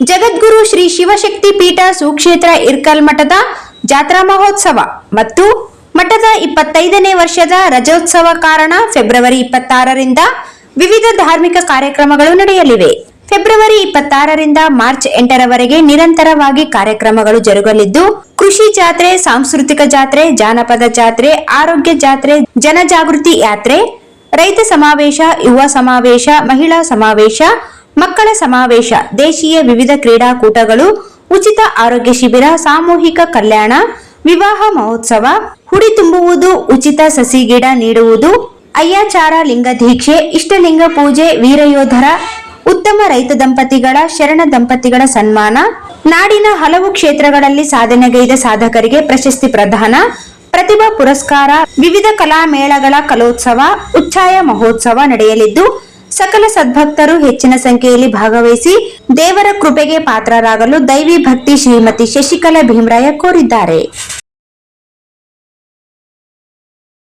ಜಗದ್ಗುರು ಶ್ರೀ ಶಿವಶಕ್ತಿ ಪೀಠ ಸುಕ್ಷೇತ್ರ ಇರ್ಕಲ್ ಮಠದ ಜಾತ್ರಾ ಮಹೋತ್ಸವ ಮತ್ತು ಮಠದ 25ನೇ ವರ್ಷದ ರಜೋತ್ಸವ ಕಾರಣ ಫೆಬ್ರವರಿ 26ರಿಂದ ವಿವಿಧ ಧಾರ್ಮಿಕ ಕಾರ್ಯಕ್ರಮಗಳು ನಡೆಯಲಿವೆ. ಫೆಬ್ರವರಿ 26ರಿಂದ ಮಾರ್ಚ್ 8ರವರೆಗೆ ನಿರಂತರವಾಗಿ ಕಾರ್ಯಕ್ರಮಗಳು ಜರುಗಲಿದ್ದು, ಕೃಷಿ ಜಾತ್ರೆ, ಸಾಂಸ್ಕೃತಿಕ ಜಾತ್ರೆ, ಜಾನಪದ ಜಾತ್ರೆ, ಆರೋಗ್ಯ ಜಾತ್ರೆ, ಜನಜಾಗೃತಿ ಯಾತ್ರೆ, ರೈತ ಸಮಾವೇಶ, ಯುವ ಸಮಾವೇಶ, ಮಹಿಳಾ ಸಮಾವೇಶ, ಮಕ್ಕಳ ಸಮಾವೇಶ, ದೇಶೀಯ ವಿವಿಧ ಕ್ರೀಡಾಕೂಟಗಳು, ಉಚಿತ ಆರೋಗ್ಯ ಶಿಬಿರ, ಸಾಮೂಹಿಕ ಕಲ್ಯಾಣ, ವಿವಾಹ ಮಹೋತ್ಸವ, ಹುಡಿ ತುಂಬುವುದು, ಉಚಿತ ಸಸಿ ಗಿಡ ನೀಡುವುದು, ಅಯ್ಯಾಚಾರ ಲಿಂಗ ದೀಕ್ಷೆ, ಇಷ್ಟಲಿಂಗ ಪೂಜೆ, ವೀರಯೋಧರ, ಉತ್ತಮ ರೈತ ದಂಪತಿಗಳ, ಶರಣ ದಂಪತಿಗಳ ಸನ್ಮಾನ, ನಾಡಿನ ಹಲವು ಕ್ಷೇತ್ರಗಳಲ್ಲಿ ಸಾಧನೆಗೈದ ಸಾಧಕರಿಗೆ ಪ್ರಶಸ್ತಿ ಪ್ರದಾನ, ಪ್ರತಿಭಾ ಪುರಸ್ಕಾರ, ವಿವಿಧ ಕಲಾ ಮೇಳಗಳ ಕಲೋತ್ಸವ, ಉಚ್ಛಾಯ ಮಹೋತ್ಸವ ನಡೆಯಲಿದ್ದು, ಸಕಲ ಸದ್ಭಕ್ತರು ಹೆಚ್ಚಿನ ಸಂಖ್ಯೆಯಲ್ಲಿ ಭಾಗವಹಿಸಿ ದೇವರ ಕೃಪೆಗೆ ಪಾತ್ರರಾಗಲು ದೈವಿ ಭಕ್ತಿ ಶ್ರೀಮತಿ ಶಶಿಕಲಾ ಭೀಮರಾಯ ಕೋರಿದ್ದಾರೆ.